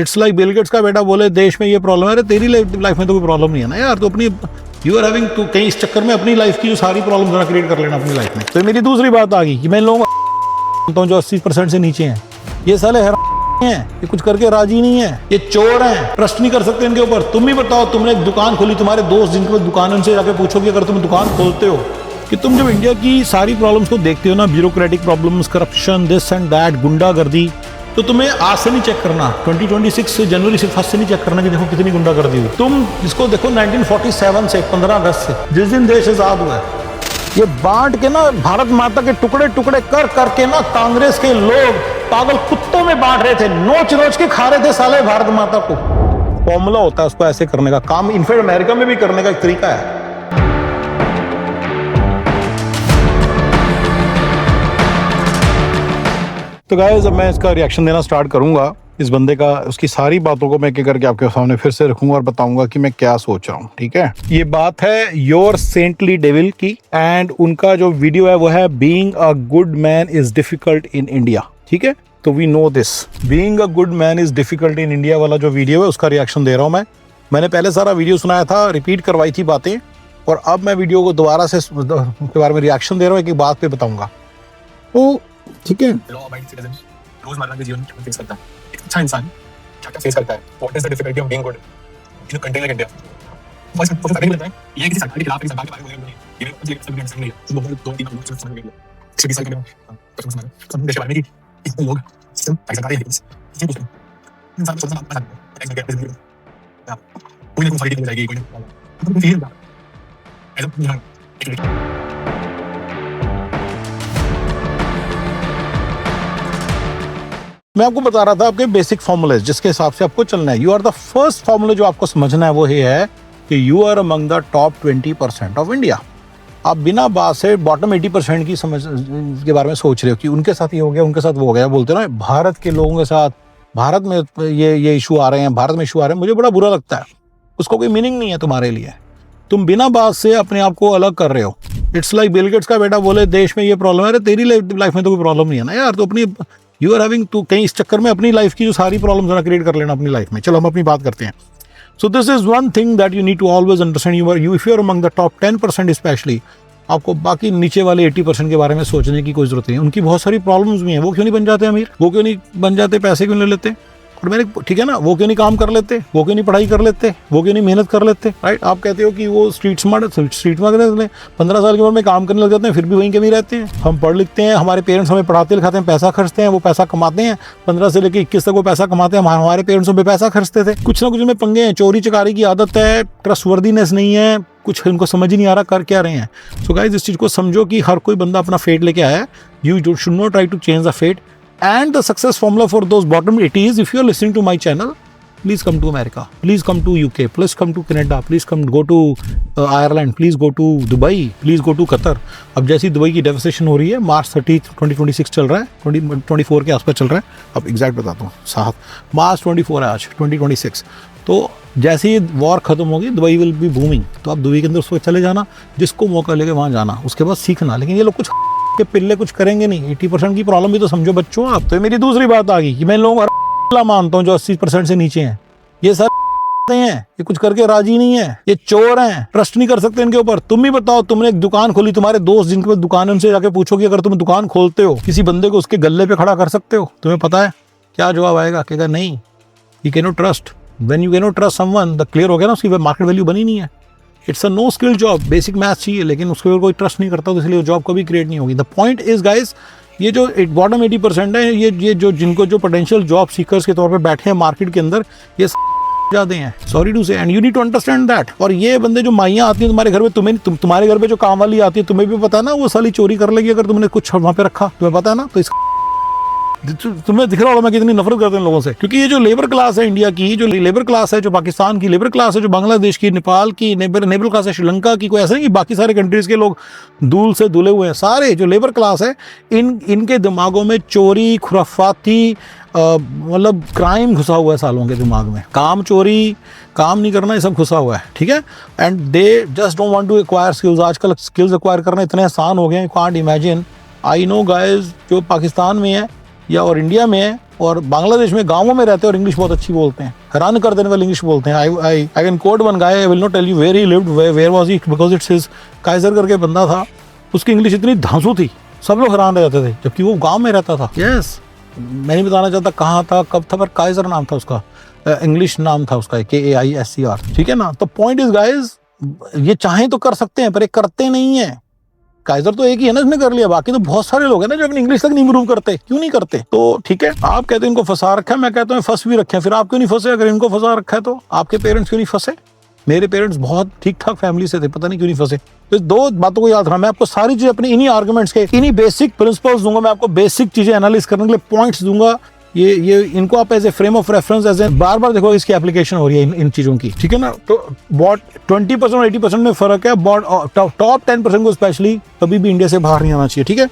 It's like Bill Gates का बेटा बोले देश में ये प्रॉब्लम है, अरे तेरी लाइफ में तो कोई प्रॉब्लम नहीं है ना यार, तो अपनी यू आर हैविंग टू कहीं इस चक्कर में अपनी लाइफ की जो सारी प्रॉब्लम जरा क्रिएट कर लेना अपनी लाइफ में। तो मेरी दूसरी बात आ गई कि मैं लोग जो 80% से नीचे हैं, ये साले हैं, ये कुछ करके राजी नहीं है, ये चोर हैं, ट्रस्ट नहीं कर सकते इनके ऊपर। तुम ही बताओ, तुमने एक दुकान खोली, तुम्हारे दोस्त जिनके पास दुकान है उनसे जाके पूछो कि अगर तुम दुकान खोलते हो कि तुम जब इंडिया की सारी प्रॉब्लम्स को देखते हो ना, bureaucratic problems, corruption, this and that, गुंडागर्दी, तो तुम्हें आज से नहीं चेक करना, 2026 से जनवरी से फर्स्ट से नहीं चेक करना कि देखो कितनी गुंडागर्दी हुई। तुम इसको देखो 1947 से 15 अगस्त से जिस दिन देश आजाद हुआ है, ये बांट के ना भारत माता के टुकड़े टुकड़े कर करके ना कांग्रेस के लोग पागल कुत्तों में बांट रहे थे, नोच नोच के खा रहे थे साले भारत माता को। फॉर्मूला होता है उसको ऐसे करने का, काम इनफैक्ट अमेरिका में भी करने का एक तरीका है। तो गाइस अब मैं इसका रिएक्शन देना स्टार्ट करूंगा, इस बंदे का, उसकी सारी बातों को मैं एक करके आपके सामने फिर से रखूंगा और बताऊंगा कि मैं क्या सोच रहा हूँ। ठीक है, ये बात है योर सेंटली डेविल की, एंड उनका जो वीडियो है वो है being a good man is difficult in India. ठीक है, तो we know this, being a good man is difficult in India वाला जो वीडियो है उसका रिएक्शन दे रहा हूँ मैं। मैंने पहले सारा वीडियो सुनाया था, रिपीट करवाई थी बातें, और अब मैं वीडियो को दोबारा से के बारे में रिएक्शन दे रहा हूँ, एक बात पे बताऊंगा। तो ठीक है, रोजमर्रा के जीवन में क्या फेस करता है एक अच्छा इंसान, क्या फेस करता है, what is the difficulty of being good in a country like India. बस मुझे पता नहीं लगता है ये किसी सरकार के खिलाफ, सरकार के बारे में नहीं, ये मुझे सब अंडरस्टैंड नहीं है। तो बहुत 2-3 लोग सिर्फ समझ गए 20 साल के बाद तो समझ में देश के बारे में कि इतने लोग सिस्टम पैसा खा रहे हैं, ये कुछ इंसान को सोचना पड़ता है। ऐसा कैसे कोई ना कोई फाइट हो जाएगी, कोई ना फील होगा ऐसा। मैं आपको बता रहा था आपके बेसिक फॉर्मूलेज जिसके हिसाब से आपको चलना है। You are the first formula जो आपको समझना है वो ये है कि you are among the top 20% of India. आप बिना बात से बॉटम 80% की समझ के बारे में सोच रहे हो कि उनके साथ ये हो गया, उनके साथ वो हो गया, बोलते हो ना भारत के लोगों के साथ, भारत में ये इशू आ रहे हैं, भारत में इशू आ रहे हैं। मुझे बड़ा बुरा लगता है, उसको कोई मीनिंग नहीं है तुम्हारे लिए। तुम बिना बात से अपने आप को अलग कर रहे हो। इट्स लाइक बिल गेट्स का बेटा बोले देश में ये प्रॉब्लम है, अरे तेरी लाइफ में तो कोई प्रॉब्लम नहीं है ना यार, तो अपनी यू आर हैविंग टू कहीं इस चक्कर में अपनी लाइफ की जो सारी प्रॉब्लम जरा क्रिएट कर लेना अपनी लाइफ में। चलो हम अपनी बात करते हैं। So this is one thing that you need to always understand, you if you are among the top 10% specially, आपको बाकी नीचे वाले 80% के बारे में सोचने की कोई जरूरत नहीं है। उनकी बहुत सारी प्रॉब्लम्स भी हैं, वो क्यों नहीं बन जाते अमीर, वो क्यों नहीं बन जाते, पैसे क्यों नहीं लेते, और मैंने ठीक है ना, वो क्यों नहीं काम कर लेते, वो क्यों नहीं पढ़ाई कर लेते, वो क्यों नहीं मेहनत कर लेते, राइट। आप कहते हो कि वो स्ट्रीट स्मार्ट 15 साल की उम्र में काम करने लग जाते हैं, फिर भी वहीं कमी रहते हैं। हम पढ़ लिखते हैं, हमारे पेरेंट्स हमें पढ़ाते लिखाते हैं, पैसा खर्चते हैं, वो पैसा कमाते हैं, 15 से लेकर 21 तक वो पैसा कमाते हैं, हमारे पेरेंट्स पे पैसा खर्चते थे। कुछ ना कुछ में पंगे हैं, चोरी चकारी की आदत है, ट्रस्टवर्दीनेस नहीं है, कुछ इनको समझ ही नहीं आ रहा कर क्या रहे हैं। सो गाइस इस चीज़ को समझो कि हर कोई बंदा अपना फेट लेके आया है। You should not try to change the fate. And the success formula for those bottom 80s, if you are listening to my channel, please come to America, please come to UK, please come to Canada, please come go to Ireland, please go to Dubai, please go to Qatar। अब जैसी Dubai की devastation हो रही है, मार्च 30 2026 चल रहा है, 2024 के आसपास चल रहा है, अब एग्जैक्ट बताता हूँ, 7 मार्च 24 है आज 2026। तो जैसे ही वॉर खत्म होगी दुबई विल बी बूमिंग, तो आप दुबई के अंदर उसको चले जाना, जिसको मौका लेके वहाँ जाना, उसके बाद सीखना। लेकिन ये लोग कुछ के पिल्ले कुछ करेंगे नहीं। 80% की प्रॉब्लम भी तो समझो बच्चों आप। तो मेरी दूसरी बात आ गई कि मैं लोग मानता हूँ जो 80% से नीचे हैं, ये सर हैं, ये कुछ करके राजी नहीं है, ये चोर हैं, ट्रस्ट नहीं कर सकते इनके ऊपर। तुम ही बताओ, तुमने एक दुकान खोली, तुम्हारे दोस्त जिनके पास दुकान है उनसे जाके पूछो कि अगर तुम दुकान खोलते हो किसी बंदे को उसके गले पे खड़ा कर सकते हो, तुम्हें पता है क्या जवाब आएगा? कहेगा नहीं, you can not trust. When you can not trust someone, the clear हो गया ना, उसकी मार्केट वैल्यू बनी नहीं है। It's a no skill job, basic math चाहिए, लेकिन उसके ऊपर कोई ट्रस्ट नहीं करता, तो इसलिए वो जॉब कभी क्रिएट नहीं होगी। द पॉइंट इज गाइस, ये जो बॉटम 80% है, ये जो जिनको जो पोटेंशियल जॉब सीकर्स के तौर पे बैठे हैं मार्केट के अंदर, ये जाते हैं, sorry to say, and you need to understand that. और ये बंदे जो माइयाँ आती हैं तुम्हारे घर में, तुम्हारे घर पे जो काम वाली आती है, तुम्हें भी पता है ना, वो साली चोरी कर लेगी अगर तुमने कुछ वहाँ पे रखा, तुम्हें पता है ना। तो इस तुम्हें दिख रहा होगा मैं कितनी नफरत करता हूं लोगों से, क्योंकि ये जो लेबर क्लास है इंडिया की, जो लेबर क्लास है, जो पाकिस्तान की लेबर क्लास है, जो बांग्लादेश की, नेपाल की लेबर क्लास है, श्रीलंका की, कोई ऐसा नहीं कि बाकी सारे कंट्रीज के लोग दूल से दुले हुए हैं। सारे जो लेबर क्लास है, इनके दिमागों में चोरी, खुराफाती, मतलब क्राइम घुसा हुआ है सालों के दिमाग में। काम चोरी, काम नहीं करना, ये सब घुसा हुआ है, ठीक है। And they just don't want to acquire skills. आजकल स्किल्स एक्वायर करना इतने आसान हो गए हैं, can't imagine. I know guys, जो पाकिस्तान में है या और इंडिया में है और बांग्लादेश में गांवों में रहते हैं और इंग्लिश बहुत अच्छी बोलते हैं, हैरान कर देने वाले इंग्लिश बोलते हैं। I can quote one guy, I will not tell you where he lived, where was he, because it's his, Kaiser करके बंदा था, उसकी इंग्लिश इतनी धांसू थी, सब लोग हैरान रह जाते थे, जबकि वो गांव में रहता था। यस, मैं नहीं बताना चाहता कहाँ था, कब था, पर काइजर नाम था उसका, इंग्लिश नाम था उसका, KAISER, ठीक है ना। तो पॉइंट इज गाइज, ये चाहें तो कर सकते हैं पर ये करते नहीं है। काइजर तो एक ही है ना इसने कर लिया, बाकी तो बहुत सारे लोग हैं ना जो अपनी इंग्लिश तक नहीं इम्प्रूव करते। क्यों नहीं करते? तो ठीक है, आप कहते हैं इनको फंसा रखा है, मैं कहता हूँ फंस भी रखे हैं, फिर आप क्यों नहीं फंसे? अगर इनको फंसा रखा है तो आपके पेरेंट्स क्यों नहीं फंसे? मेरे पेरेंट्स बहुत ठीक ठाक फैमिली से थे, पता नहीं क्यों नहीं फंसे। तो इस दो बातों को याद रखना। मैं आपको सारी चीजें अपनी इन्हीं आर्गुमेंट्स के, इन्हीं बेसिक प्रिंसिपल्स दूंगा, मैं आपको बेसिक चीजें एनालिस करने के लिए पॉइंट्स दूंगा। ये इनको आप as a frame of reference, as a बार बार देखो इसकी एप्लीकेशन हो रही है इन चीजों की, ठीक है ना। तो बॉट 20% और 80% में फर्क है। बॉट टॉप 10% को स्पेशली कभी भी इंडिया से बाहर नहीं आना चाहिए, ठीक है।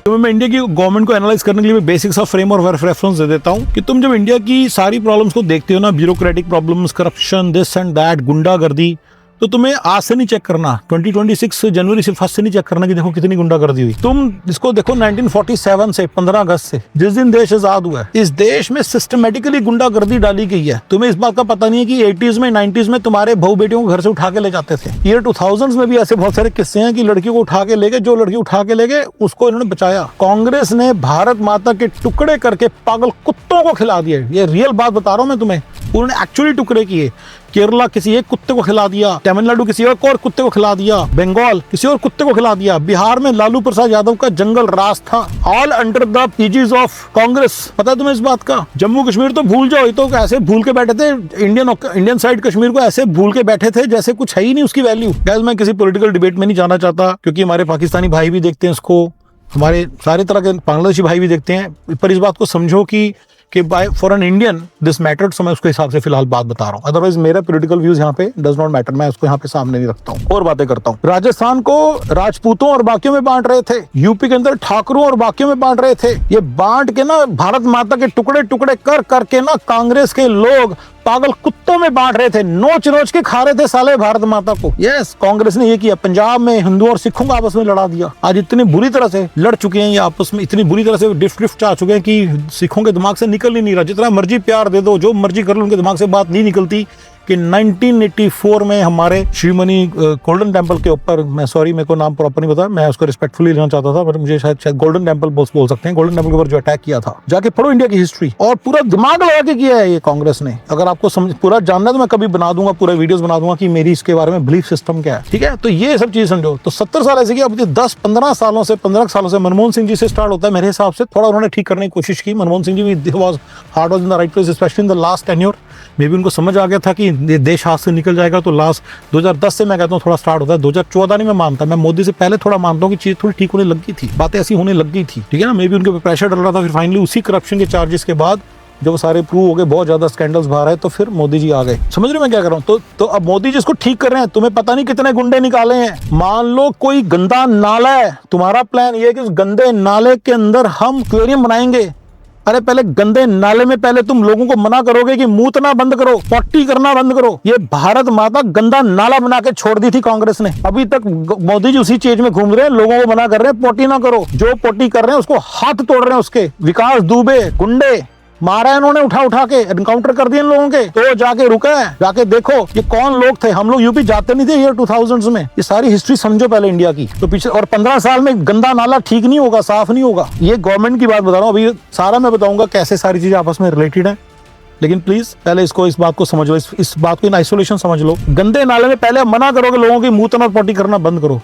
तो मैं इंडिया की गवर्नमेंट को एनालाइज करने के लिए बेसिक्स ऑफ फ्रेम और रेफरेंस दे देता हूं कि तुम जब इंडिया की सारी प्रॉब्लम्स को देखते हो ना, bureaucratic problems, corruption, this and that, गुंडागर्दी, तो तुम्हें आज से नहीं चेक करना, 2026 जनवरी से फर्स्ट से नहीं चेक करना कि देखो कितनी गुंडागर्दी हुई। तुम इसको देखो 1947 से 15 अगस्त से, जिस दिन देश आजाद हुआ है, इस देश में सिस्टमेटिकली गुंडागर्दी डाली गई है। तुम्हें इस बात का पता नहीं है कि 80s में 90s में तुम्हारे बहू बेटियों को घर से उठा के ले जाते थे। ईयर 2000s में भी ऐसे बहुत सारे किस्से हैं कि लड़कियों को उठा के ले गए, जो लड़की उठा के ले गए उसको इन्होंने बचाया। कांग्रेस ने भारत माता के टुकड़े करके पागल कुत्तों को खिला दिया। ये रियल बात बता रहा हूं मैं तुम्हें, उन्होंने एक्चुअली टुकड़े किए। केरला किसी एक कुत्ते को खिला दिया, तमिलनाडु किसी और कुत्ते को खिला दिया, बंगाल किसी और कुत्ते को खिला दिया, बिहार में लालू प्रसाद यादव का जंगल राज था, all under the Aegis of Congress. पता है तुम्हें इस बात का? जम्मू कश्मीर तो भूल जाओ, तो ऐसे भूल के बैठे थे, इंडियन साइड कश्मीर को ऐसे भूल के बैठे थे जैसे कुछ है ही नहीं उसकी वैल्यू। गैस मैं किसी पॉलिटिकल डिबेट में नहीं जाना चाहता, क्योंकि हमारे पाकिस्तानी भाई भी देखते हैं इसको, हमारे सारे तरह के बांग्लादेशी भाई भी देखते हैं, पर इस बात को समझो कि for an Indian this mattered, तो मैं उसके हिसाब से फिलहाल बात बता रहा हूँ। अदरवाइज मेरा पॉलिटिकल व्यूज यहाँ पे डज नॉट मैटर, मैं उसको यहाँ पे सामने नहीं रखता हूँ और बातें करता हूँ। राजस्थान को राजपूतों और बाकियों में बांट रहे थे, यूपी के अंदर ठाकुरों और बाकियों में बांट रहे थे। ये बांट के ना भारत माता के टुकड़े टुकड़े कर करके ना कांग्रेस के लोग पागल कुत्तों में बांट रहे थे, नोच नोच के खा रहे थे साले भारत माता को। यस, कांग्रेस ने ये किया। पंजाब में हिंदू और सिखों को आपस में लड़ा दिया। आज इतनी बुरी तरह से लड़ चुके हैं ये आपस में, इतनी बुरी तरह से ड्रिफ्ट आ चुके हैं कि सिखों के दिमाग से निकल ही नहीं रहा। जितना मर्जी प्यार दे दो, जो मर्जी कर लो, उनके दिमाग से बात नहीं निकलती कि 1984 में हमारे शिवमणि गोल्डन टेम्पल के ऊपर, मैं सॉरी मेरे को नाम प्रॉपर नहीं पता, मैं उसको रिस्पेक्टफुली लेना चाहता था, पर मुझे शायद गोल्डन टेम्पल बोल सकते हैं, गोल्डन टेम्पल के ऊपर जो अटैक किया था, जाके पढ़ो इंडिया की हिस्ट्री। और पूरा दिमाग लगा के किया है ये कांग्रेस ने। अगर आपको समझ पूरा जानना है तो मैं कभी बना दूंगा, पूरा वीडियोस बना दूंगा कि मेरी इसके बारे में बिलीफ सिस्टम क्या है, ठीक है। तो ये सब चीज समझो। तो 70 साल ऐसे किया, अब 10-15 सालों से, 15 सालों से मनमोहन सिंह जी से स्टार्ट होता है मेरे हिसाब से। थोड़ा उन्होंने ठीक करने की कोशिश की। मनमोहन सिंह जी भी heart was in the right place, especially in the last tenure. मे भी उनको समझ आ गया था कि देश हाथ से निकल जाएगा। तो लास्ट 2010 से मैं कहता हूँ थोड़ा स्टार्ट होता है, 2014 नहीं मैं मानता, मैं मोदी से पहले थोड़ा मानता हूँ कि चीज थोड़ी ठीक होने लगी थी, बातें ऐसी होने लगी थी, ठीक है ना। मे भी उनके प्रेशर डल रहा था। फिर फाइनली उसी करप्शन के चार्जेस के बाद जब सारे प्रूव हो गए, बहुत ज्यादा स्कैंडल्स बाहर आए, तो फिर मोदी जी आ गए। समझ रहे मैं क्या कर रहा हूँ? तो अब मोदी जी इसको ठीक कर रहे हैं। तुम्हें पता नहीं कितने गुंडे निकाले हैं। मान लो कोई गंदा नाला है, तुम्हारा प्लान ये है कि उस गंदे नाले के अंदर हम एक्वेरियम बनाएंगे। अरे पहले गंदे नाले में पहले तुम लोगों को मना करोगे कि मूतना बंद करो, पॉटी करना बंद करो। ये भारत माता गंदा नाला बना के छोड़ दी थी कांग्रेस ने। अभी तक मोदी जी उसी चीज में घूम रहे हैं, लोगों को मना कर रहे हैं पॉटी ना करो। जो पॉटी कर रहे हैं उसको हाथ तोड़ रहे हैं उसके। विकास दुबे गुंडे मारा है इन्होंने, उठा के एनकाउंटर कर दिए इन लोगों के। तो जाके रुका है, जाके देखो ये कौन लोग थे। हम लोग यूपी जाते नहीं थे ईयर 2000s में। ये सारी हिस्ट्री समझो पहले इंडिया की। तो पीछे और 15 साल में गंदा नाला ठीक नहीं होगा, साफ नहीं होगा। ये गवर्नमेंट की बात बता रहा हूँ। अभी सारा मैं बताऊंगा कैसे सारी चीजें आपस में रिलेटेड है, लेकिन प्लीज पहले इस बात को समझ लो, इस बात को इन आइसोलेशन समझ लो। गंदे नाले में पहले मना करोगे लोगों की मूतना और पॉटी करना बंद करो।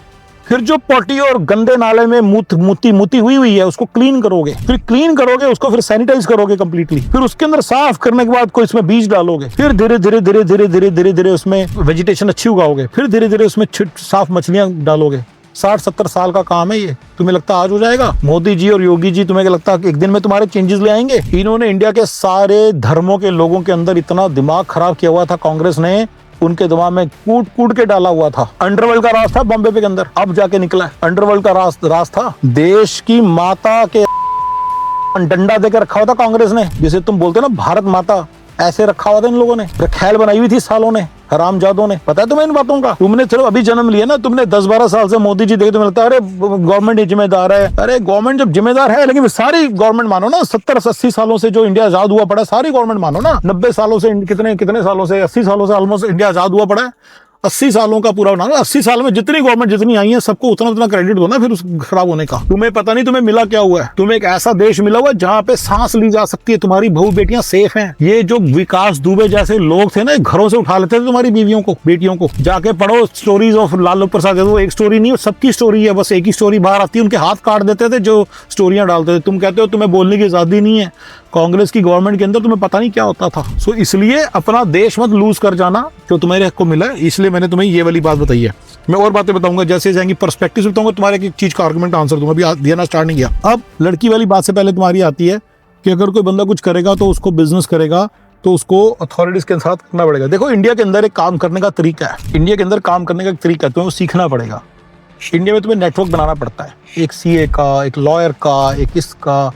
फिर जो पॉटी और गंदे नाले में मूती हुई है उसको क्लीन करोगे। फिर क्लीन करोगे उसको, फिर सैनिटाइज करोगे कंप्लीटली। फिर उसके अंदर साफ करने के बाद कोई इसमें बीज डालोगे। फिर धीरे धीरे उसमें वेजिटेशन अच्छी उगाओगे। फिर धीरे धीरे उसमें साफ मछलियां डालोगे। 60-70 साल का काम है ये। तुम्हें लगता आज हो जाएगा? मोदी जी और योगी जी तुम्हें लगता एक दिन में तुम्हारे चेंजेस ले आएंगे? इन्होंने इंडिया के सारे धर्मों के लोगों के अंदर इतना दिमाग खराब किया हुआ था कांग्रेस ने, उनके दिमाग में कूट के डाला हुआ था। अंडरवर्ल्ड का राज था बॉम्बे के अंदर, अब जाके निकला है। अंडरवर्ल्ड का राज था। देश की माता के डंडा देकर रखा हुआ था कांग्रेस ने, जिसे तुम बोलते हो ना भारत माता, ऐसे रखा हुआ था इन लोगों ने। रखैल बनाई हुई थी सालों ने। हरामजादों ने। पता है तुम्हें इन बातों का? तुमने सिर्फ अभी जन्म लिया ना, तुमने 10-12 साल से मोदी जी देखे, तुम्हें लगता है अरे गवर्नमेंट ही जिम्मेदार है। अरे गवर्नमेंट जब जिम्मेदार है, लेकिन सारी गवर्नमेंट मानो ना, 70-80 सालों से जो इंडिया आजाद हुआ पड़ा है, सारी गवर्नमेंट मानो ना। 90 सालों से, कितने सालों से, 80 सालों से ऑलमोस्ट इंडिया आजाद हुआ पड़ा है। 80 सालों का पूरा बना, 80 साल में जितनी गवर्नमेंट जितनी आई है, सबको उतना उतना क्रेडिट दो ना फिर उस खराब होने का। तुम्हें पता नहीं तुम्हें मिला क्या हुआ है। तुम्हें एक ऐसा देश मिला हुआ है जहां पे सांस ली जा सकती है, तुम्हारी बहू बेटियां सेफ हैं। ये जो विकास दुबे जैसे लोग थे ना, घरों से उठा लेते थे तुम्हारी बीवियों को, बेटियों को। जाके पढ़ो स्टोरीज ऑफ लालू प्रसाद यादव। एक स्टोरी नहीं, सबकी स्टोरी है, बस एक ही स्टोरी बाहर आती है। उनके हाथ काट देते थे जो स्टोरियां डालते थे। तुम कहते हो तुम्हें बोलने की आजादी नहीं है। कांग्रेस की गवर्नमेंट के अंदर तुम्हें पता नहीं क्या होता था। सो इसलिए अपना देश मत लूज कर जाना जो तुम्हारे हक को मिला है। इसलिए मैंने तुम्हें ये वाली बात बताई है। मैं और बातें बताऊंगा जैसे जाएंगी, पर्सपेक्टिव बताऊंगा, तुम्हारे एक चीज का आर्गुमेंट आंसर दूंगा। अभी देना स्टार्ट नहीं किया। अब लड़की वाली बात से पहले तुम्हारी आती है कि अगर कोई बंदा कुछ करेगा तो उसको बिजनेस करेगा तो उसको अथॉरिटीज के साथ करना पड़ेगा। देखो इंडिया के अंदर एक काम करने का तरीका है, इंडिया के अंदर काम करने का एक तरीका है, तुम्हें वो सीखना पड़ेगा। इंडिया में तुम्हें नेटवर्क बनाना पड़ता है, एक सीए का, एक लॉयर का, एक इसका,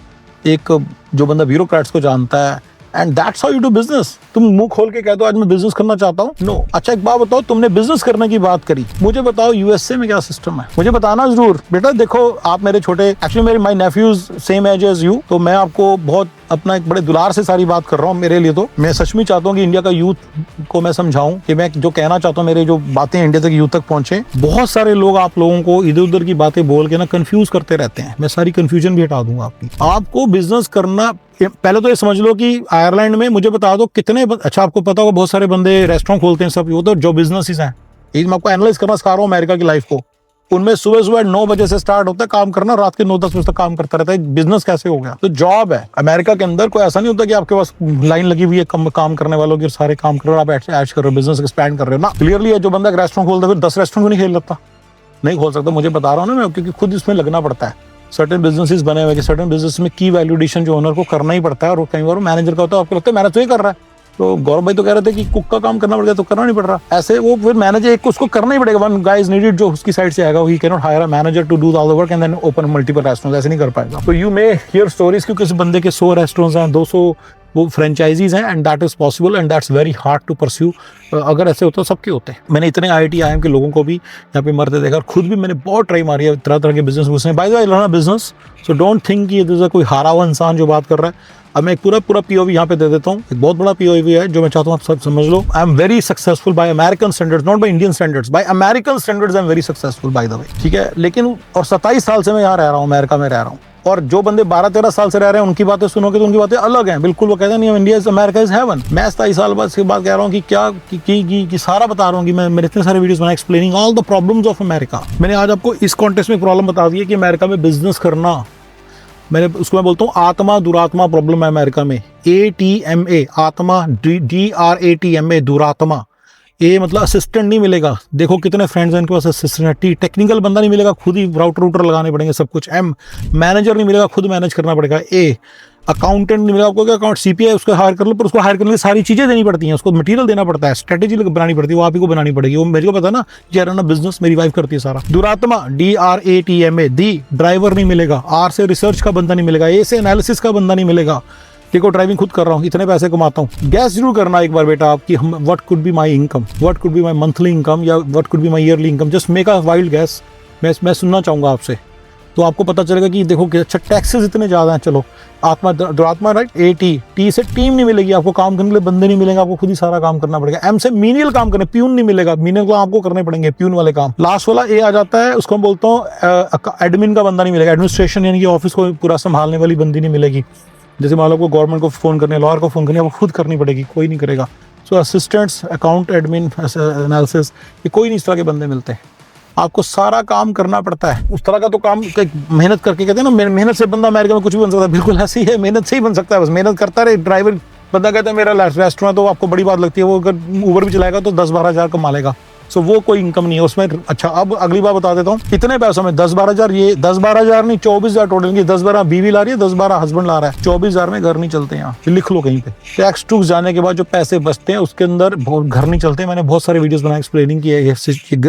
एक जो बंदा ब्यूरोक्रेट्स को जानता है, and that's how you do business. तुम मुंह खोल के कह दो आज मैं बिजनेस करना चाहता हूँ, नो। अच्छा एक बात बताओ, तुमने बिजनेस करने की बात करी, मुझे बताओ यूएसए में क्या सिस्टम है, मुझे बताना जरूर। बेटा देखो आप मेरे छोटे, एक्चुअली मेरे my nephews same age as you, तो मैं आपको बहुत अपना एक बड़े दुलार से सारी बात कर रहा हूँ। मेरे लिए तो मैं सच में चाहता हूँ कि इंडिया का यूथ को मैं समझाऊं कि मैं जो कहना चाहता हूँ, मेरे जो बातें इंडिया तक यूथ तक पहुंचे। बहुत सारे लोग आप लोगों को इधर उधर की बातें बोल के ना कंफ्यूज करते रहते हैं। मैं सारी कंफ्यूजन भी हटा दूंगा आपकी। आपको बिजनेस करना, पहले तो ये समझ लो कि आयरलैंड में, मुझे बता दो कितने, अच्छा आपको पता होगा बहुत सारे बंदे रेस्टोरेंट खोलते हैं, सब वो तो जो बिजनेस हैं। मैं आपको एनालाइज करना सिखा रहा हूँ अमेरिका की लाइफ को। उनमें सुबह 9 बजे से स्टार्ट होता है काम करना, रात के 9-10 बजे तक काम करता रहता है। बिजनेस कैसे हो गया? तो जॉब है। अमेरिका के अंदर कोई ऐसा नहीं होता कि आपके पास लाइन लगी हुई है काम करने वालों की, सारे काम कर रहे हो, आप ऐश कर रहे हो, बिजनेस एक्सपैंड कर रहे हो ना। क्लियरली है, जो बंदा रेस्टोरेंट खोलता है फिर 10 रेस्टोरेंट को नहीं खेल लेता, नहीं खोल सकता। मुझे बता रहा हूँ ना मैं, क्योंकि खुद इसमें लगना पड़ता है। सर्टेन बिजनेसेस बने हुए, सर्टेन बिजनेस में की वैल्यू एडिशन जो ओनर को करना ही पड़ता है, और कई बार मैनेजर का होता है, आपको लगता है मैनेज तो ही कर रहा है। तो गौरव भाई तो कह रहे थे कि कुक का काम करना पड़ेगा, तो करना नहीं पड़ रहा ऐसे। वो फिर मैनेजर एक उसको करना ही पड़ेगा। वन गाय इज नीडेड, जो उसकी साइड से आएगा, he can not hire a manager to do all the work and then open multiple restaurants, ऐसे नहीं कर पाएगा। तो यू मे हियर स्टोरीज कि किसी बंदे के 100 रेस्टोरेंट्स हैं, 200 वो फ्रेंचाइजीज हैं, and that is possible and that's very hard to pursue. अगर ऐसे होता सबके होते हैं। मैंने इतने IIT IIM के लोगों को भी यहाँ पे मरते देखा, और खुद भी मैंने बहुत ट्राई मारी है तरह तरह के बिजनेस घुसने। Bye the way I learn business, so don't think कि ये कोई हारा हुआ इंसान जो बात कर रहा है। अब मैं एक पूरा POV यहाँ पे दे देता हूँ। एक बहुत बड़ा POV है जो मैं चाहता हूँ आप सब समझ लो। I am very successful by American standards, not by Indian standards, by American standards I am very successful by the way, ठीक है। लेकिन और 27 साल से मैं यहाँ रह रहा हूँ, अमेरिका में रह रहा हूँ। और जो बंदे 12-13 साल से रह रहे हैं उनकी बातें सुनोगे तो उनकी बातें अलग हैं बिल्कुल। वो कहते हैं नहीं India is America is heaven. मैं 27 साल बाद इसके बाद कह रहा हूँ कि क्या कि सारा बता रहा हूँ कि मैं मेरे इतने सारे वीडियोस बनाए explaining all the problems of America. मैंने आज आपको इस कॉन्टेक्स्ट में प्रॉब्लम बता दी है कि अमेरिका में बिजनेस करना, मैंने उसको मैं बोलता हूँ आत्मा दुरात्मा प्रॉब्लम है अमेरिका में। ATMA आत्मा, DRATMA दुरात्मा। ये मतलब असिस्टेंट नहीं मिलेगा। देखो कितने फ्रेंड्स हैं इनके पास असिस्टेंट, टेक्निकल बंदा नहीं मिलेगा, खुद ही राउटर लगाने पड़ेंगे सब कुछ। मैनेजर नहीं मिलेगा, खुद मैनेज करना पड़ेगा। अकाउंटेंट नहीं मिलेगा आपको, क्या अकाउंट CPA उसको हायर कर लो, पर उसको हायर करने की सारी चीज़ें देनी पड़ती हैं, उसको मटेरियल देना पड़ता है, स्ट्रेटेजी बनानी पड़ती है, वो आप ही को बनानी पड़ेगी। वो मेरे को पता ना, ये रन बिजनेस मेरी वाइफ करती है सारा। दुरात्मा DRATMA, दी ड्राइवर नहीं मिलेगा, R से रिसर्च का बंदा नहीं मिलेगा, A से एनालिसिस का बंदा नहीं मिलेगा। देखो ड्राइविंग खुद कर रहा हूँ, इतने पैसे कमाता हूँ। गैस जरूर करना एक बार बेटा आपकी, what could be my income, what could be my monthly income, या what could be my yearly income. Just make a wild guess. मैं सुनना चाहूँगा आपसे, तो आपको पता चलेगा कि देखो कि अच्छा टैक्सेस इतने ज़्यादा हैं। चलो आत्मा दुरात्मा राइट। T से टीम नहीं मिलेगी आपको, काम करने के लिए बंदे नहीं मिलेंगे, आपको खुद ही सारा काम करना पड़ेगा। M से मीनियल काम करने, प्यून नहीं मिलेगा, मीनियल को आपको करने पड़ेंगे, प्यून वाले काम। लास्ट वाला A आ जाता है, उसको मैं बोलता हूँ एडमिन का बंदा नहीं मिलेगा, एडमिनिस्ट्रेशन यानी कि ऑफिस को पूरा संभालने वाली बंदी नहीं मिलेगी। जैसे मान लो आपको गवर्नमेंट को फ़ोन करने, लॉयर को फ़ोन करने, आपको खुद करनी पड़ेगी, कोई नहीं करेगा। सो असिस्टेंट्स, अकाउंट, एडमिन, एनालिसिस, ये कोई नहीं इस तरह के बंदे मिलते हैं। आपको सारा काम करना पड़ता है। उस तरह का तो काम मेहनत करके कहते हैं ना, मेहनत से बंदा अमेरिका में कुछ भी बन सकता है। बिल्कुल ऐसी है, मेहनत से ही बन सकता है, बस मेहनत करता रहे। ड्राइवर बंदा कहता है मेरा रेस्टोरेंट, तो आपको बड़ी बात लगती है, वो अगर ऊबर भी चलाएगा तो 10-12 हज़ार कमा लेगा। सो वो कोई इनकम नहीं है उसमें। अच्छा, अब अगली बार बता देता हूँ, इतने पैसों में 10-12 हजार, ये 10-12 हजार नहीं 24 हजार टोटल की, 10-12 बीवी ला रही है, 10-12 हस्बैंड ला रहा है, 24 हजार में घर नहीं चलते यहाँ, लिख लो कहीं पे। टैक्स टूक्स जाने के बाद जो पैसे बचते हैं उसके अंदर घर नहीं चलते। मैंने बहुत सारे वीडियोस बनाए, एक्सप्लेनिंग की है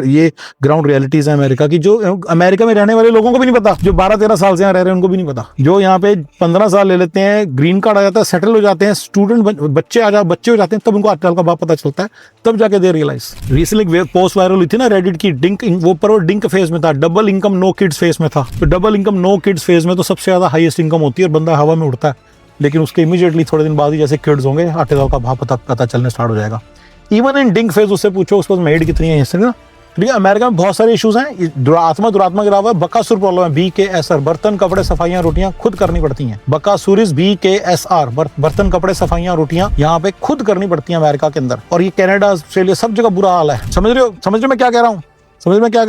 ये ग्राउंड रियलिटीज है अमेरिका की, जो अमेरिका में रहने वाले लोगों को भी नहीं पता, जो 12-13 साल से यहाँ रह रहे हैं उनको भी नहीं पता। जो यहाँ पे 15 साल ले लेते हैं, ग्रीन कार्ड आ जाता है, सेटल हो जाते हैं, स्टूडेंट बच्चे हो जाते हैं, तब उनको आजकल का बात पता चलता है, तब जाके दे रियलाइज। रिसेंटली पोस्ट वायरल हुई थी ना रेडिट की, डिंक, वो पर वो डिंक फेज में था, double income no kids phase में था। तो double income no kids phase में तो सबसे ज्यादा हाईएस्ट इनकम होती है और बंदा हवा में उड़ता है, लेकिन उसके इमीडिएटली थोड़े दिन बाद ही जैसे किड्स होंगे, आटे का भाव पता चलने स्टार्ट हो जाएगा। इवन इन डिंक फेज उससे पूछो उसके पास मेड कितनी है, ना। ठीक है, अमेरिका में बहुत सारे इश्यूज हैं, दुरात्मा के अलावा बकासुर प्रॉब्लम है, BKSR, बर्तन कपड़े सफाइयां रोटियां खुद करनी पड़ती हैं। बकासुरिस BKSR, बर्तन कपड़े सफाइयां रोटियां यहाँ पे खुद करनी पड़ती हैं अमेरिका के अंदर। और ये कनाडा, ऑस्ट्रेलिया, सब जगह बुरा हाल है। समझ रहे हो मैं क्या कह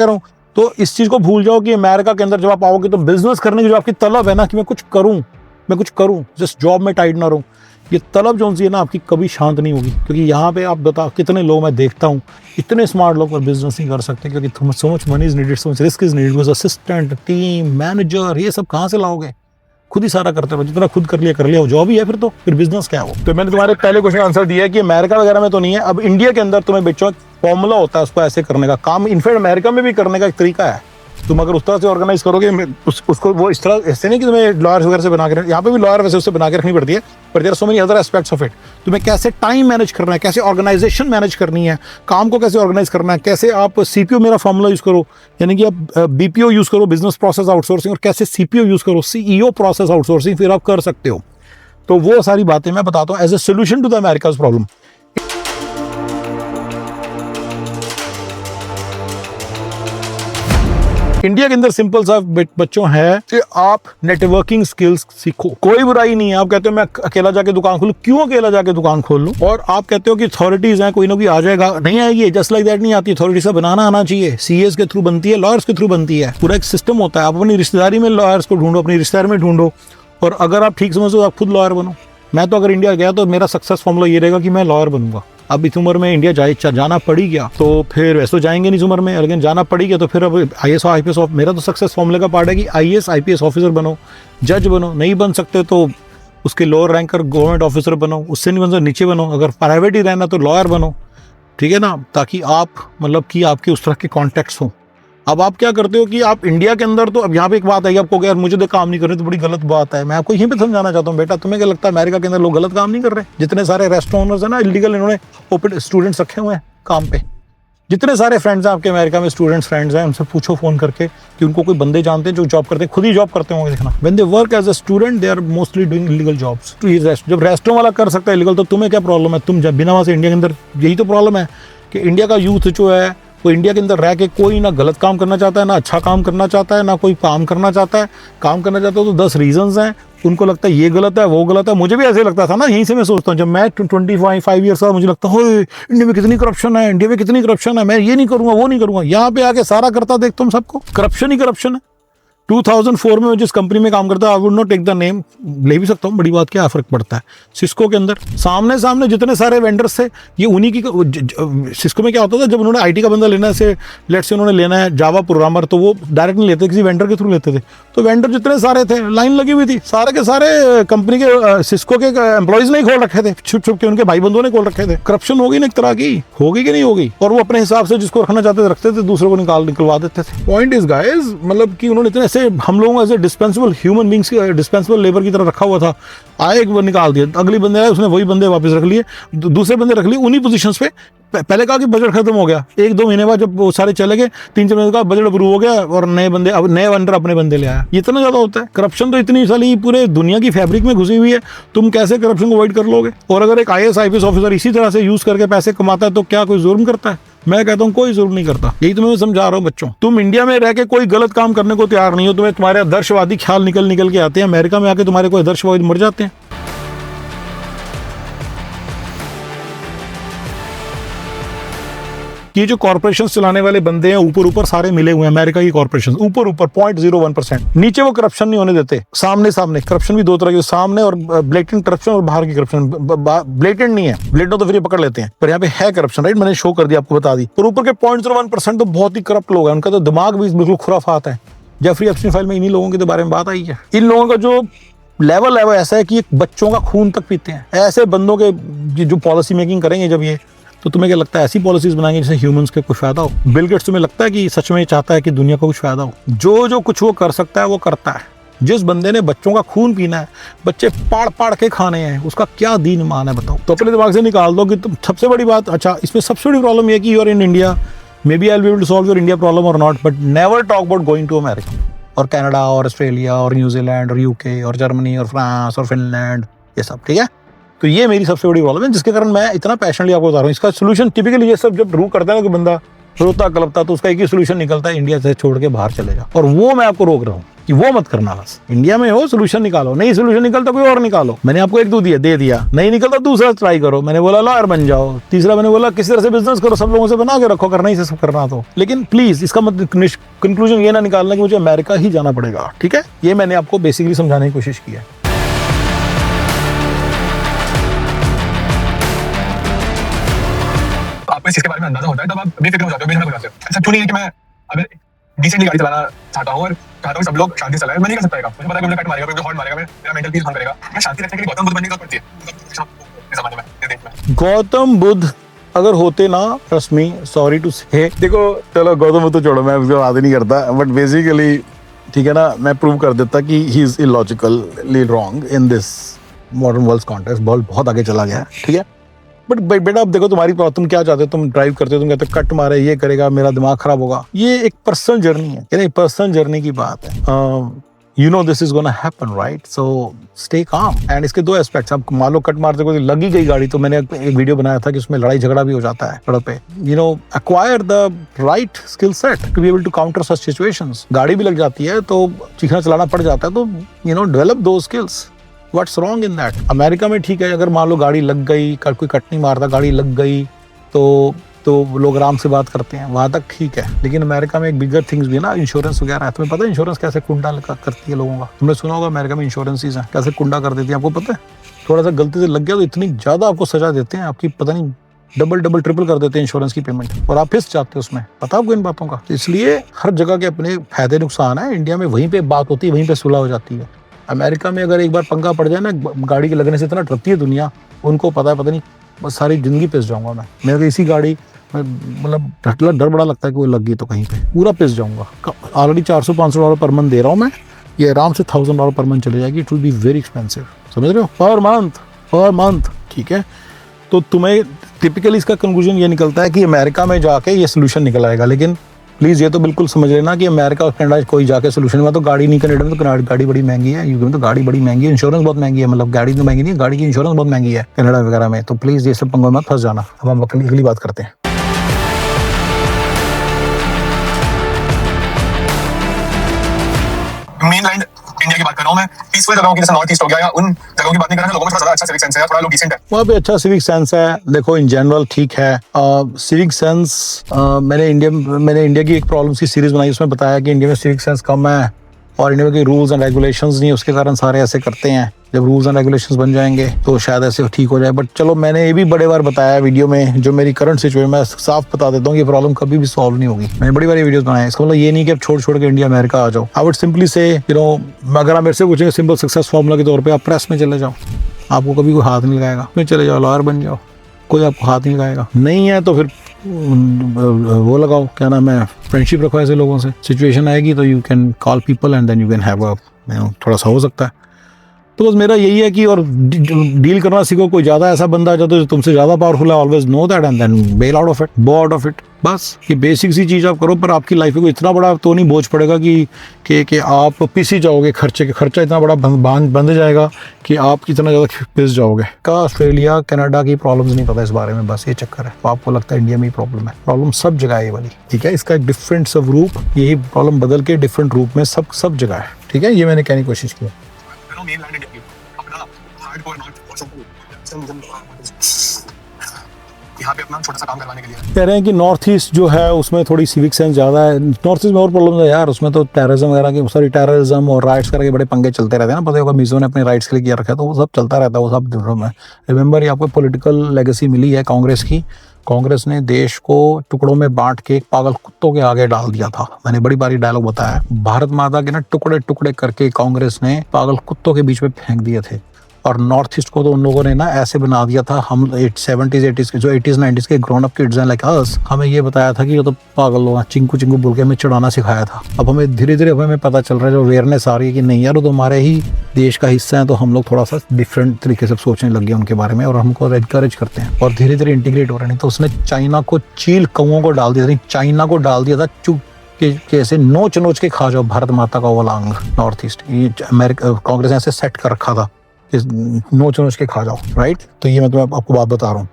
रहा हूँ? तो इस चीज को भूल जाओ कि अमेरिका के अंदर जब आप आओगे तो बिजनेस करने की जो आपकी तलब है ना, कि मैं कुछ करूं, जस्ट जॉब में टाइट ना रहूं, ये तलब जो सी है ना आपकी कभी शांत नहीं होगी। क्योंकि यहाँ पे आप बताओ कितने लोग मैं देखता हूँ, इतने स्मार्ट लोग पर बिजनेस नहीं कर सकते, क्योंकि so much money is needed, so much risk is needed, assistant, team, manager, ये सब कहाँ से लाओगे? खुद ही सारा करते रहो, जितना खुद कर लिया वो जॉब ही है, फिर बिजनेस क्या हो। तो मैंने तुम्हारे पहले क्वेश्चन का आंसर दिया है कि अमेरिका वगैरह में तो नहीं है। अब इंडिया के अंदर तुम्हें बच्चों फॉर्मूला होता है उसको ऐसे करने का, काम इनफैक्ट अमेरिका में भी करने का एक तरीका है। तुम अगर उस तरह से ऑर्गेनाइज करोगे उसको, वो इस तरह ऐसे नहीं कि तुम्हें लॉयर्स वगैरह से बना के, यहाँ पे भी लॉयर वैसे उससे बना के रखनी पड़ती है, पर there are so many other aspects of it. तुम्हें कैसे टाइम मैनेज करना है, कैसे ऑर्गेनाइजेशन मैनेज करनी है, काम को कैसे ऑर्गेनाइज करना है, कैसे आप CPO, मेरा फॉर्मूला यूज करो, यानी कि आप BPO यूज करो, बिजनेस प्रोसेस आउटसोर्सिंग, और कैसे CPO यूज करो, CEO प्रोसेस आउटसोर्सिंग, फिर आप कर सकते हो। तो वो सारी बातें मैं बताता हूँ as a solution to the America's problem. India के अंदर सिंपल सा बच्चों है कि आप नेटवर्किंग स्किल्स सीखो, कोई बुराई नहीं है। आप कहते हो मैं अकेला जाके दुकान खोलूं, क्यों अकेला जाके दुकान खोल लूं? और आप कहते हो कि अथॉरिटीज हैं, कोई ना कोई आ जाएगा, नहीं आएगी, जस्ट लाइक दैट नहीं आती। अथॉरिटी से बनाना आना चाहिए, CAs के थ्रू बनती है, लॉयर्स के थ्रू बनती है, पूरा एक सिस्टम होता है। आप अपनी रिश्तेदारी में लॉयर्स को ढूंढो, अपनी रिश्तेदारी में ढूंढो, और अगर आप ठीक समझो आप खुद लॉयर बनो। मैं तो अगर इंडिया गया तो मेरा सक्सेस फॉर्मूला ये रहेगा कि मैं लॉयर बनूंगा। अब इस उम्र में इंडिया जाना पड़ी गया तो फिर वैसे तो जाएंगे नहीं इस उम्र में, लेकिन जाना पड़ी गया तो फिर अब IAS और IPS मेरा तो सक्सेस फॉर्मूले का पार्ट है कि IAS IPS ऑफिसर बनो, जज बनो। नहीं बन सकते तो उसके लोअर रैंकर गवर्नमेंट ऑफिसर बनो, उससे नहीं बन सकते नीचे बनो, अगर प्राइवेट ही रहना तो लॉयर बनो, ठीक है ना, ताकि आप मतलब कि आपके उस तरह के कॉन्टेक्ट्स हों। अब आप क्या करते हो कि आप इंडिया के अंदर, तो अब यहाँ पे एक बात है कि आपको यार मुझे तो काम नहीं कर रहे, तो बड़ी गलत बात है। मैं आपको यहीं पे समझाना चाहता हूँ, बेटा तुम्हें क्या लगता है अमेरिका के अंदर लोग गलत काम नहीं कर रहे? जितने सारे रेस्टोरेंट ओनर्स है ना, इलीगल इन्होंने ओपन स्टूडेंट्स रखे हुए हैं काम पे। जितने सारे फ्रेंड्स हैं आपके अमेरिका में, स्टूडेंट्स फ्रेंड्स हैं, उनसे पूछो फोन करके कि उनको कोई बंदे जानते हैं जो जॉब करते हैं, खुद ही जॉब करते होंगे। देखना, when they work as a student they are mostly doing illegal jobs. जब रेस्टोरेंट वाला कर सकता है इलीगल, तो तुम्हें क्या प्रॉब्लम है? तुम जब बिना वहां से इंडिया के अंदर, यही तो प्रॉब्लम है कि इंडिया का यूथ जो है वो इंडिया के अंदर रह के कोई ना गलत काम करना चाहता है, ना अच्छा काम करना चाहता है, ना कोई काम करना चाहता है। काम करना चाहता है तो 10 रीजंस हैं, उनको लगता है ये गलत है वो गलत है। मुझे भी ऐसे लगता था ना, यहीं से मैं सोचता हूँ जब मैं 25 ईयर्स का, मुझे लगता है इंडिया में कितनी करप्शन है, इंडिया में कितनी करप्शन है, मैं ये नहीं करूँगा वो नहीं करूँगा। यहाँ पे आके सारा करता देखता हूँ, सबको करप्शन ही करप्शन है। 2004 में जिस कंपनी में काम करता है, I would not take the name, ले भी सकता हूँ, बड़ी बात क्या फर्क पड़ता है। सिस्को के अंदर सामने जितने सारे वेंडर्स थे, ये उन्हीं की। सिस्को में क्या होता था, जब उन्होंने IT का बंदा लेना है, से लेट्स से उन्होंने लेना है जावा प्रोग्रामर, तो वो डायरेक्ट नहीं लेते, किसी वेंडर के थ्रू लेते थे। तो वेंडर जितने सारे थे, लाइन लगी हुई थी, सारे के सारे कंपनी के सिस्को के एम्प्लॉइज नहीं खोल रखे थे, छुप के उनके भाई बंधुओं ने खोल रखे थे। करप्शन होगी ना एक तरह की, होगी कि नहीं होगी? और वो अपने हिसाब से जिसको रखना चाहते थे रखते थे, दूसरे को निकलवा देते थे। पॉइंट इज गाइस, मतलब कि उन्होंने इतने हम लोगों को डिस्पेंसेबल ह्यूमन बींग्स की, डिस्पेंसेबल लेबर की तरह रखा हुआ था। आए एक बार निकाल दिया, अगली बंदे आए, उसने वही बंदे वापस रख लिए, दूसरे बंदे रख लिए उन्हीं पोजीशंस पे। पहले कहा कि बजट खत्म हो गया, 1-2 महीने बाद जब वो सारे चले गए, 3-4 महीने का बजट अप्रूव हो गया और नए बंदे, अब नए वेंडर अपने बंदे ले आया। इतना ज्यादा होता है करप्शन, तो इतनी साली पूरे दुनिया की फैब्रिक में घुसी हुई है, तुम कैसे करप्शन को अवॉइड कर लोगे? और अगर एक IAS IPS ऑफिसर इसी तरह से यूज करके पैसे कमाता है तो क्या कोई जुर्म करता है? मैं कहता हूँ कोई जुर्म नहीं करता। यही तो मैं समझा रहा हूँ बच्चों, तुम इंडिया में रह के कोई गलत काम करने को तैयार नहीं हो, तुम्हें तुम्हारे आदर्शवादी ख्याल निकल के आते हैं, अमेरिका में आके तुम्हारे कोई आदर्शवादी मर जाते हैं। कि जो कॉर्पोरेशन चलाने वाले बंदे हैं ऊपर ऊपर सारे मिले हुए हैं, अमेरिका की कॉर्पोरेशन ऊपर ऊपर 0.01%, नीचे वो करप्शन नहीं होने देते। सामने सामने करप्शन भी दो तरह के, सामने और ब्लेटेंट करप्शन और बाहर की करप्शन। ब्लेटेंट नहीं है, ब्लेटेंट तो फिर ये पकड़ लेते हैं, पर यहाँ पे है करप्शन, राइट? मैंने शो कर दिया, आपको बता दी। और ऊपर के 0.01% तो बहुत ही करप्ट लोग हैं, उनका तो दिमाग भी बिल्कुल खुराफात है। जेफरी एप्स्टीन फाइल में इन्हीं लोगों के तो बारे में बात आई है। इन लोगों का जो लेवल है वो ऐसा है कि ये बच्चों का खून तक पीते हैं। ऐसे बंदों के जो पॉलिसी मेकिंग करेंगे जब ये, तो तुम्हें क्या लगता है ऐसी पॉलिसीज बनाएंगे जिससे ह्यूमंस के कुछ फायदा हो? बिल गेट्स तुम्हें लगता है कि सच में चाहता है कि दुनिया को कुछ फायदा हो? जो कुछ वो कर सकता है वो करता है। जिस बंदे ने बच्चों का खून पीना है, बच्चे पाड़ पाड़ के खाने हैं, उसका क्या दीन ईमान है बताओ? तो अपने दिमाग से निकाल दो कि तुम सबसे बड़ी बात, अच्छा इसमें सबसे बड़ी प्रॉब्लम ये कि you are in India, may be I will be able to solve your India problem और not, but never talk about going to America और कनाडा और ऑस्ट्रेलिया और न्यूजीलैंड और यूके और जर्मनी और फ्रांस और फिनलैंड, ये सब, ठीक है? तो ये मेरी सबसे बड़ी प्रॉब्लम है, जिसके कारण मैं इतना पैशनेटली आपको बता रहा हूँ। इसका सोल्यूशन टिपिकली ये सब जब रू करता है ना, कि बंदा रोता कलपता, तो उसका एक ही सोल्यूशन निकलता है, इंडिया से छोड़ के बाहर चले जाओ। और वो मैं आपको रोक रहा हूँ कि वो मत करना। बस इंडिया में हो, सोल्यूशन निकालो। नहीं सोल्यूशन निकलता कोई और निकालो। मैंने आपको एक दे दिया, नहीं निकलता दूसरा ट्राई करो। मैंने बोला लॉयर बन जाओ, तीसरा मैंने बोला किसी तरह से बिजनेस करो, सब लोगों से बना के रखो, करना ही से सब करना। तो लेकिन प्लीज इसका मत कंक्लूजन ये ना निकालना कि मुझे अमेरिका ही जाना पड़ेगा, ठीक है? ये मैंने आपको बेसिकली समझाने की कोशिश की है। आपको इस चीज के बारे में अंदाजा होता है, तब आप बेफिक्र हो जाते हो, बेझिझक हो जाते हो। ऐसा क्यों नहीं है कि मैं अगर डिसेंटली गाड़ी चलाना चाहता हूँ और चाहता हूँ सब लोग शांति से चलाएं, मैं नहीं कर सकता है। मुझे पता है कि मुझे कट मारेगा, मुझे हॉर्न मारेगा, मेरा मेंटल पीस भंग करेगा। मैं शांति रखने के लिए गौतम बुद्ध बनने की जरूरत पड़ती है इस जमाने में, इस देश में। गौतम बुद्ध अगर होते ना, ट्रस्ट मी, सॉरी टू से, देखो चलो गौतम बुद्ध तो छोड़ो, मैं उसके बात ही नहीं करता, बट बेसिकली ठीक है ना, मैं प्रूव कर देता कि he is illogically wrong in this modern world context. बहुत आगे चला गया है, ठीक है? बट बेटा अब देखो तुम्हारी प्रॉब्लम, तुम क्या चाहते हो? तुम ड्राइव करते हो, तुम कहते हो कट मारे, ये करेगा, मेरा दिमाग खराब होगा। ये एक पर्सनल जर्नी है, यानी पर्सनल जर्नी की बात है। You know this is gonna happen, right? So stay calm. And इसके दो एस्पेक्ट्स, आप मान लो कट मारते कोई लगी गई गाड़ी, तो मैंने एक वीडियो बनाया था कि उसमें लड़ाई झगड़ा भी हो जाता है सड़क पे। You know, acquire the right skill set to be able to counter such situations. गाड़ी भी लग जाती है तो चीखना चलाना पड़ जाता है, तो यू नो डेवलप दो skills. What's wrong in that? America में ठीक है, अगर मान लो गाड़ी लग गई, कोई कट नहीं मारता, गाड़ी लग गई तो लोग आराम से बात करते हैं, वहां तक ठीक है। लेकिन अमेरिका में एक बिगर थिंग्स भी है ना, इंश्योरेंस वगैरह है। तुम्हें पता है इंश्योरेंस कैसे कुंडा करती है लोगों का? तुमने सुना होगा अमेरिका में इंश्योरेंसेस हैं कैसे कुंडा कर देती है, आपको पता है? थोड़ा सा गलती से लग गया तो इतनी ज्यादा आपको सजा देते हैं, आपकी पता नहीं डबल ट्रिपल कर देते हैं इंश्योरेंस की पेमेंट, और आप फिस जाते हो उसमें। पता आपको इन बातों का? इसलिए हर जगह के अपने फायदे नुकसान है। इंडिया में वहीं पे बात होती है, वहीं पे सुलह हो जाती है। अमेरिका में अगर एक बार पंगा पड़ जाए ना, गाड़ी के लगने से इतना डरती है दुनिया, उनको पता है, पता नहीं बस सारी जिंदगी पिस जाऊंगा मैं। मेरे को इसी गाड़ी मतलब डर बड़ा लगता है कि वो लग गई तो कहीं पे पूरा पिस जाऊंगा। ऑलरेडी $400-500 पर मंथ दे रहा हूँ मैं, ये आराम से $1000 पर मंथ चले जाएगी। It will be very expensive, समझ रहे हो? पर मंथ, ठीक है? तो तुम्हें टिपिकली इसका कंक्लूजन ये निकलता है कि अमेरिका में जाके ये सोल्यूशन निकल आएगा। लेकिन प्लीज ये तो बिल्कुल समझ लेना कि अमेरिका और कनाडा कोई जाके सोल्यूशन में, तो गाड़ी नहीं, कनाडा में तो गाड़ी बड़ी महंगी है, यूके में तो गाड़ी बड़ी महंगी है, इंश्योरेंस बहुत महंगी है। मतलब गाड़ी तो महंगी नहीं, गाड़ी की इंश्योरेंस बहुत महंगी है कनाडा वगैरह में। तो प्लीज ये सब पंगों में फंस जाना। अब हम अगली बात करते हैं। मेनलैंड इंडिया की बात कर रहा हूँ मैं, पीसफुल जगहों की, जैसे नॉर्थ ईस्ट हो गया, या उन जगहों की बात नहीं कर रहा। लोगों में थोड़ा ज्यादा अच्छा सिविक सेंस है, थोड़ा लोग डिसेंट है, वहाँ पे अच्छा सिविक सेंस है। देखो इन जनरल ठीक है सिविक सेंस। मैंने इंडिया की एक प्रॉब्लम्स की सीरीज बनाई, उसमें बताया कि इंडिया में सिविक सेंस कम है और इंडिया में रूल्स एंड रेगुलेशंस नहीं, उसके कारण सारे ऐसे करते हैं। जब रूल्स एंड रेगुलेशंस बन जाएंगे तो शायद ऐसे ठीक हो जाए। बट चलो, मैंने ये भी बड़े बार बताया वीडियो में, जो मेरी करंट सिचुएशन, मैं साफ बता देता हूँ, ये प्रॉब्लम कभी भी सॉल्व नहीं होगी। मैंने बड़ी बारी वीडियोस बनाए। इसका मतलब ये नहीं कि अब छोड़ के इंडिया अमेरिका आ जाओ। आई वुड सिंपली से, यू नो, अगर आप मेरे से पूछेंगे सिंपल सक्सेस फॉर्मूला के तौर पर, आप प्रेस में चले जाओ, आपको कभी कोई हाथ नहीं लगाएगा। में चले जाओ, लॉयर बन जाओ, कोई आपको हाथ नहीं लगाएगा। नहीं है तो फिर वो लगाओ, क्या नाम है, फ्रेंडशिप रखो ऐसे लोगों से। सिचुएशन आएगी तो you can call people and then you can have a, थोड़ा सा हो सकता है। तो बस मेरा यही है कि, और डील करना सीखो। कोई ज्यादा ऐसा बंदा आ जाता है जो तुमसे ज्यादा पावरफुल है, always know that and then bail out of it, bow out of it. बस ये बेसिक सी चीज आप करो, पर आपकी लाइफ में कोई इतना बड़ा तो नहीं बोझ पड़ेगा कि आप पिस ही जाओगे। खर्चा इतना बड़ा बंध जाएगा कि आप कितना ज्यादा पिस जाओगे। का ऑस्ट्रेलिया कनाडा की प्रॉब्लम्स नहीं पता इस बारे में, बस ये चक्कर है। तो आपको लगता है इंडिया में ही प्रॉब्लम है। प्रॉब्लम सब जगह है ये वाली, ठीक है? इसका एक डिफरेंट सब रूप, यही प्रॉब्लम बदल के डिफरेंट रूप में सब जगह है, ठीक है? ये मैंने कहने की कोशिश की। मेनलैंड इंडिया की अपना हार्डकोर नॉर्थ और यहाँ पे अपना छोटा सा काम करवाने के लिए। कह रहे हैं कि नॉर्थ ईस्ट जो है उसमें थोड़ी सिविक सेंस ज़्यादा है। नॉर्थ ईस्ट में और प्रॉब्लम है यार, उसमें तो टेररिज्म वगैरह की, सॉरी टेररिज्म और राइट्स करके बड़े पंगे चलते रहते हैं ना। पता होगा मिजो ने अपने राइट्स के लिए किया रखा है, तो वो सब चलता रहता है, वो सब प्रॉब्लम है। रिमेंबर, ये आपको पॉलिटिकल लेगेसी मिली है कांग्रेस की। कांग्रेस ने देश को टुकड़ों में बांट के एक पागल कुत्तों के आगे डाल दिया था। मैंने बड़ी बारी डायलॉग बताया है, भारत माता के ना टुकड़े टुकड़े करके कांग्रेस ने पागल कुत्तों के बीच में फेंक दिए थे। और नॉर्थ ईस्ट को तो उन लोगों ने ना ऐसे बना दिया था, हम 70s 80s के, जो 80s 90s के ग्रोन अप किड्स हैं लाइक अस, हमें ये बताया था कि ये तो पागल लोग हैं, चिंकू चिंकू बोल के हमें चढ़ाना सिखाया था। अब हमें धीरे धीरे हमें पता चल रहा है, जो अवेयरनेस आ रही है कि नहीं यार वो तो हमारे ही देश का हिस्सा है, तो हम लोग थोड़ा सा डिफरेंट तरीके से सोचने लग गए उनके बारे में, और हमको एनकरेज करते हैं और धीरे धीरे इंटीग्रेट हो रहे हैं। तो उसने चाइना को चील कौओं को डाल दिया था, चाइना को डाल दिया था चुप कैसे नोच नोच के खा जाओ भारत माता का वो लांग नॉर्थ ईस्ट। ये अमेरिका कांग्रेस ने ऐसे सेट कर रखा था, नोच नोच के खा जाओ, राइट। तो ये मैं तुम्हें आपको बात बता रहा हूँ।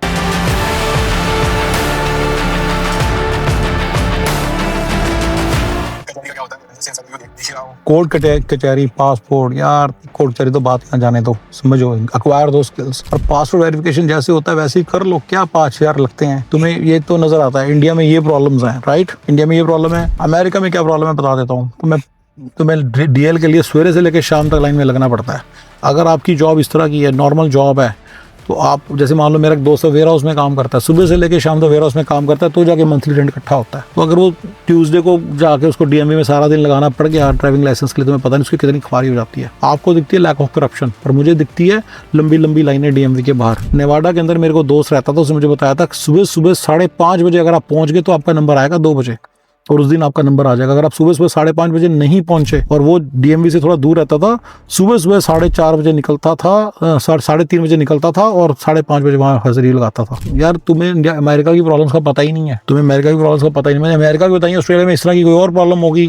कोर्ट कचहरी, पासपोर्ट, यार कोर्ट कचहरी तो बात ना जाने दो, समझो, अक्वायर दो स्किल्स। और पासपोर्ट वेरिफिकेशन जैसे होता है वैसे ही कर लो, क्या 5,000 लगते हैं तुम्हें, ये तो नजर आता है। इंडिया में ये प्रॉब्लम्स हैं, राइट, इंडिया में ये प्रॉब्लम है। अमेरिका में क्या प्रॉब्लम है बता देता हूँ। तुम्हें डीएल के लिए सवेरे से लेकर शाम तक लाइन में लगना पड़ता है। अगर आपकी जॉब इस तरह की है, नॉर्मल जॉब है, तो आप जैसे मान लो मेरा एक दोस्त वेयर हाउस में काम करता है, सुबह से लेकर शाम तक वेयर हाउस में काम करता है, तो जाके मंथली रेंट इकट्ठा होता है। तो अगर वो ट्यूसडे को जाके उसको डीएमवी में सारा दिन लगाना पड़ गया ड्राइविंग लाइसेंस के लिए, तो मैं पता नहीं उसकी कितनी ख्वारी हो जाती है। आपको दिखती है लैक ऑफ करप्शन, पर मुझे दिखती है लंबी लंबी लाइनें डीएमवी के बाहर। नेवाडा के अंदर मेरे को दोस्त रहता था, उसने मुझे बताया था सुबह सुबह 5:30 बजे अगर आप पहुंच गए तो आपका नंबर आएगा 2 बजे, और उस दिन आपका नंबर आ जाएगा। अगर आप सुबह सुबह 5:30 बजे नहीं पहुंचे, और वो डीएमवी से थोड़ा दूर रहता था, सुबह सुबह 4:30 बजे निकलता था, 3:30 बजे निकलता था और 5:30 बजे वहाँ हाजिरी लगाता था। यार तुम्हें अमेरिका की प्रॉब्लम्स का पता ही नहीं है, तुम्हें अमेरिका की प्रॉब्लम्स का पता ही नहीं। मैंने अमेरिका की बताई, ऑस्ट्रेलिया में इस तरह की कोई और प्रॉब्लम होगी,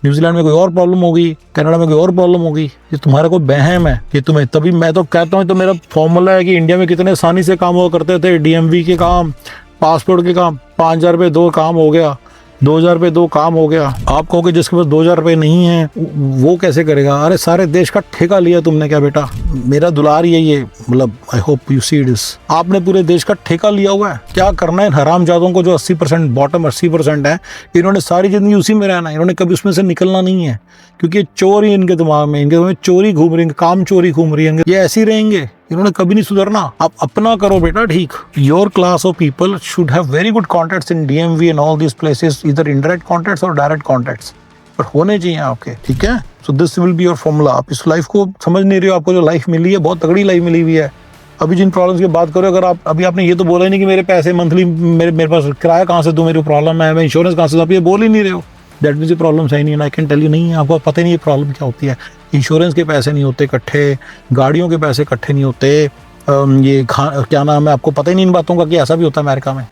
न्यूजीलैंड में कोई और प्रॉब्लम होगी, कनाडा में कोई और प्रॉब्लम होगी। ये तुम्हारा कोई बहम है कि तुम्हें, तभी मैं तो कहता हूँ, तो मेरा फॉर्मूला है कि इंडिया में कितने आसानी से काम हुआ करते थे, डीएमवी के काम, पासपोर्ट के काम, 5,000 रुपये 2 काम हो गया, 2,000 रुपये 2 काम हो गया। आप कहोगे जिसके पास 2,000 रुपये नहीं है वो कैसे करेगा? अरे सारे देश का ठेका लिया तुमने क्या बेटा? मेरा दुलार ये मतलब I hope you see this, आपने पूरे देश का ठेका लिया हुआ है। क्या करना है हरामजादों को, जो 80% बॉटम 80% है, इन्होंने सारी जिंदगी उसी में रहना है, इन्होंने कभी उसमें से निकलना नहीं है, क्योंकि चोर ही इनके दिमाग में चोरी घूम रही है, काम चोरी घूम रही है, ये ऐसे ही रहेंगे, इन्होंने कभी नहीं सुधरना। आप अपना करो बेटा ठीक। Your class of people should have very good contacts in DMV and all these places, इधर इनडायरेक्ट कॉन्टैक्ट्स और डायरेक्ट कॉन्टैक्ट्स, पर होने चाहिए आपके, ठीक है। So this will be your formula. आप इस लाइफ को समझ नहीं रहे हो, आपको जो लाइफ मिली है बहुत तगड़ी लाइफ मिली हुई है। अभी जिन प्रॉब्लम्स की बात करो, अगर आप अभी आपने ये तो बोला ही नहीं कि मेरे पैसे मंथली, मेरे पास किराया कहाँ से दूं, मेरी प्रॉब्लम है, मैं इंश्योरेंस कहाँ से दूं, आप ये बोल ही नहीं रहे हो। दैट मीन्स ये प्रॉब्लम है ही नहीं। आई कैन टेल यू, नहीं है, आपको पता ही नहीं ये प्रॉब्लम क्या होती है। इंश्योरेंस के पैसे नहीं होते इकट्ठे, गाड़ियों के पैसे इकट्ठे नहीं होते, ये क्या नाम है, आपको पता ही नहीं इन बातों का कि ऐसा भी होता है अमेरिका में।